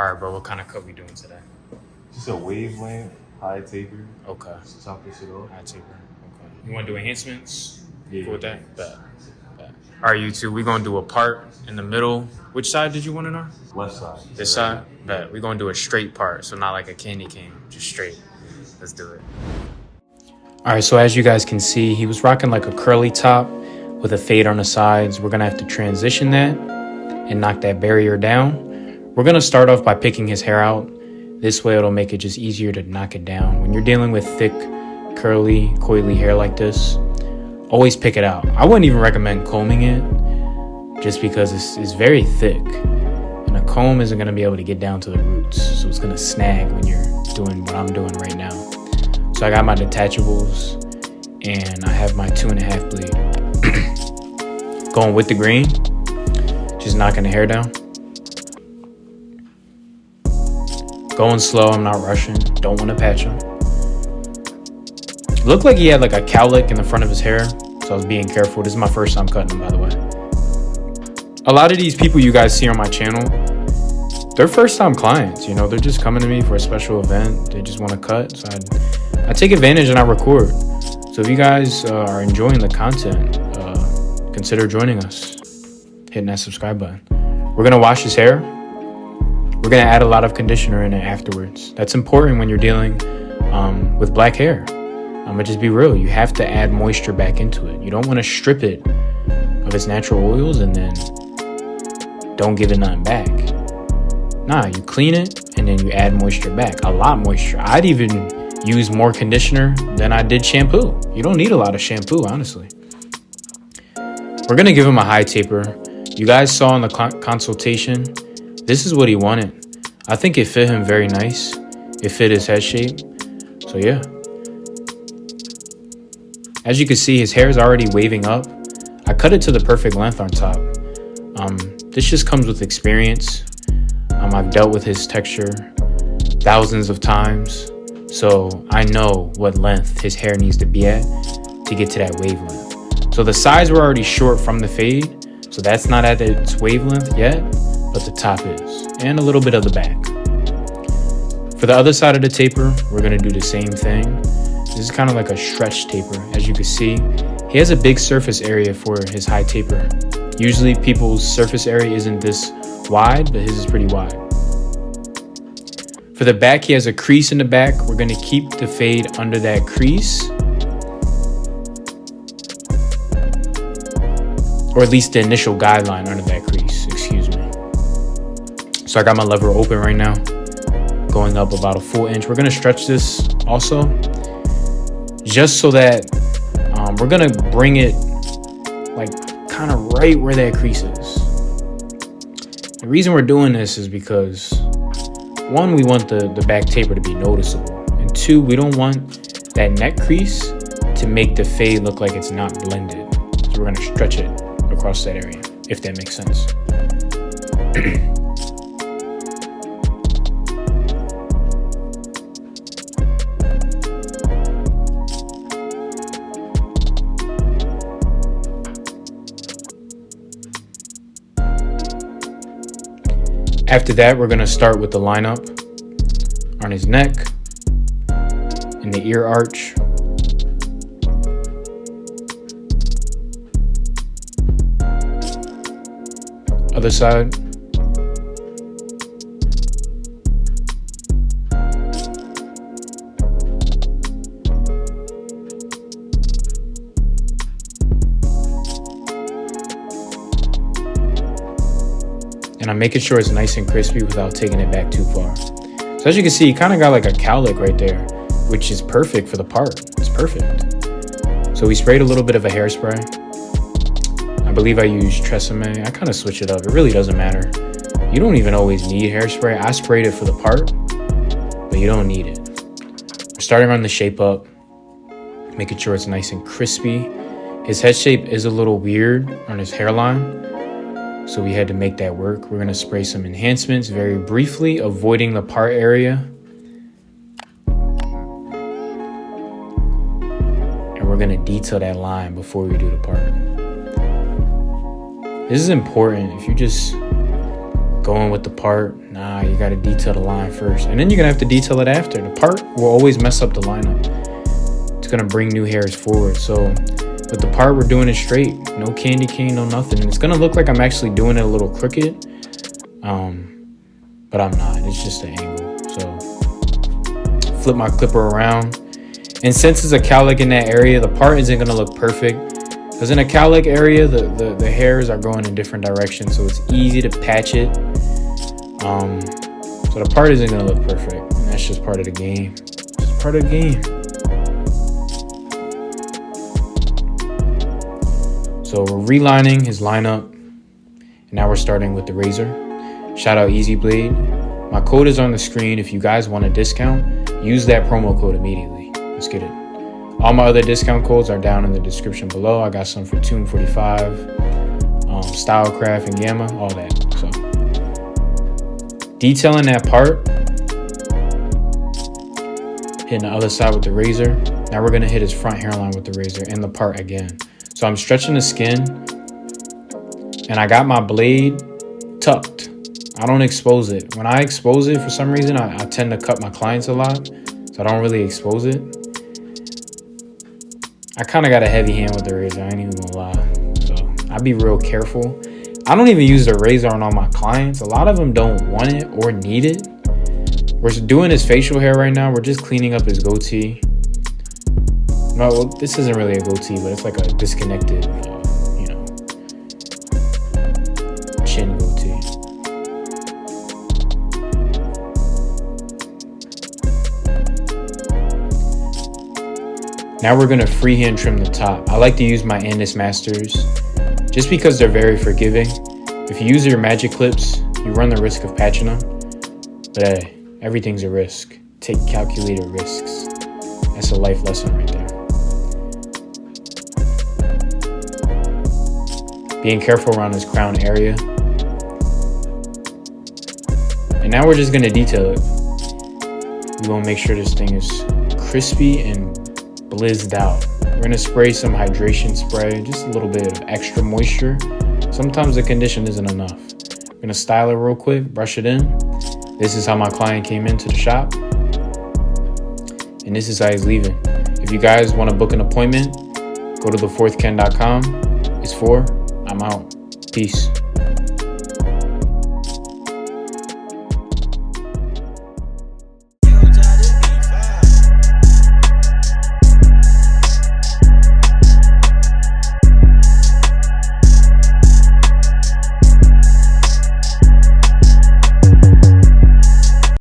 All right, bro. What kind of cut we doing today? Just a wavelength, high taper. Okay. Just top this shit off. High taper. Okay. You want to do enhancements? Yeah. Cool with that? Bet. All right, you two. We're gonna do a part in the middle. Which side did you want it on? Left side. This side? Bet. We're gonna do a straight part, so not like a candy cane, just straight. Let's do it. All right, so as you guys can see, he was rocking like a curly top with a fade on the sides. We're gonna have to transition that and knock that barrier down. We're gonna start off by picking his hair out. This way it'll make it just easier to knock it down. When you're dealing with thick, curly, coily hair like this, always pick it out. I wouldn't even recommend combing it just because it's very thick. And a comb isn't gonna be able to get down to the roots. So it's gonna snag when you're doing what I'm doing right now. So I got my detachables and I have my 2.5 blade. Going with the green, just knocking the hair down. Going slow, I'm not rushing. Don't want to patch him. Looked like he had like a cowlick in the front of his hair, so I was being careful. This is my first time cutting him, by the way. A lot of these people you guys see on my channel, they're first time clients, you know, they're just coming to me for a special event. They just want to cut, so I take advantage and I record. So if you guys are enjoying the content, consider joining us, hitting that subscribe button. We're gonna wash his hair. We're gonna add a lot of conditioner in it afterwards. That's important when you're dealing with black hair. I'm gonna just be real. You have to add moisture back into it. You don't want to strip it of its natural oils and then don't give it nothing back. Nah, you clean it and then you add moisture back. A lot moisture. I'd even use more conditioner than I did shampoo. You don't need a lot of shampoo, honestly. We're gonna give him a high taper. You guys saw in the consultation, this is what he wanted. I think it fit him very nice. It fit his head shape. So yeah. As you can see, his hair is already waving up. I cut it to the perfect length on top. This just comes with experience. I've dealt with his texture thousands of times. So I know what length his hair needs to be at to get to that wavelength. So the sides were already short from the fade. So that's not at its wavelength yet, but the top is. And a little bit of the back. For the other side of the taper, we're gonna do the same thing. This is kind of like a stretch taper. As you can see, he has a big surface area for his high taper. Usually people's surface area isn't this wide, but his is pretty wide. For the back, he has a crease in the back. We're gonna keep the fade under that crease. Or at least the initial guideline under that crease, excuse me. So I got my lever open right now, going up about a full inch. We're gonna stretch this also, just so that we're gonna bring it like kind of right where that crease is. The reason we're doing this is because one, we want the back taper to be noticeable. And two, we don't want that neck crease to make the fade look like it's not blended. So we're gonna stretch it across that area, if that makes sense. After that, we're gonna start with the lineup on his neck, in the ear arch, other side, and I'm making sure it's nice and crispy without taking it back too far. So as you can see, you kind of got like a cowlick right there, which is perfect for the part. It's perfect. So we sprayed a little bit of a hairspray. I believe I used Tresemme. I kind of switch it up. It really doesn't matter. You don't even always need hairspray. I sprayed it for the part, but you don't need it. We're starting on the shape up, making sure it's nice and crispy. His head shape is a little weird on his hairline, so we had to make that work. We're gonna spray some enhancements very briefly, avoiding the part area. And we're gonna detail that line before we do the part. This is important. If you just going with the part. Nah, you got to detail the line first. And then you're going to have to detail it after. The part will always mess up the lineup. It's going to bring new hairs forward. So with the part, we're doing it straight. No candy cane, no nothing. And it's going to look like I'm actually doing it a little crooked. But I'm not. It's just an angle. So flip my clipper around. And since it's a cowlick in that area, the part isn't going to look perfect. Because in a cowlick area, the hairs are going in different directions. So it's easy to patch it. So the part isn't going to look perfect. And that's just part of the game. Just part of the game. So we're relining his lineup. And now we're starting with the razor. Shout out Easy Blade. My code is on the screen. If you guys want a discount, use that promo code immediately. Let's get it. All my other discount codes are down in the description below. I got some for Tune 45, Stylecraft, and Gamma, all that. So detailing that part, hitting the other side with the razor. Now we're gonna hit his front hairline with the razor and the part again. So I'm stretching the skin, and I got my blade tucked. I don't expose it. When I expose it, for some reason, I tend to cut my clients a lot, so I don't really expose it. I kind of got a heavy hand with the razor, I ain't even gonna lie. So I be real careful. I don't even use the razor on all my clients. A lot of them don't want it or need it. We're doing his facial hair right now. We're just cleaning up his goatee. No, well, this isn't really a goatee, but it's like a disconnected, chin goatee. Now we're gonna freehand trim the top. I like to use my Andis Masters just because they're very forgiving. If you use your magic clips, you run the risk of patching them. But hey, everything's a risk. Take calculated risks. That's a life lesson right there. Being careful around this crown area. And now we're just gonna detail it. We wanna make sure this thing is crispy and blizzed out. We're gonna spray some hydration spray, just a little bit of extra moisture. Sometimes the condition isn't enough. We're gonna style it real quick, brush it in. This is how my client came into the shop. And this is how he's leaving. If you guys wanna book an appointment, go to thefourthken.com. It's 4. I'm out. Peace.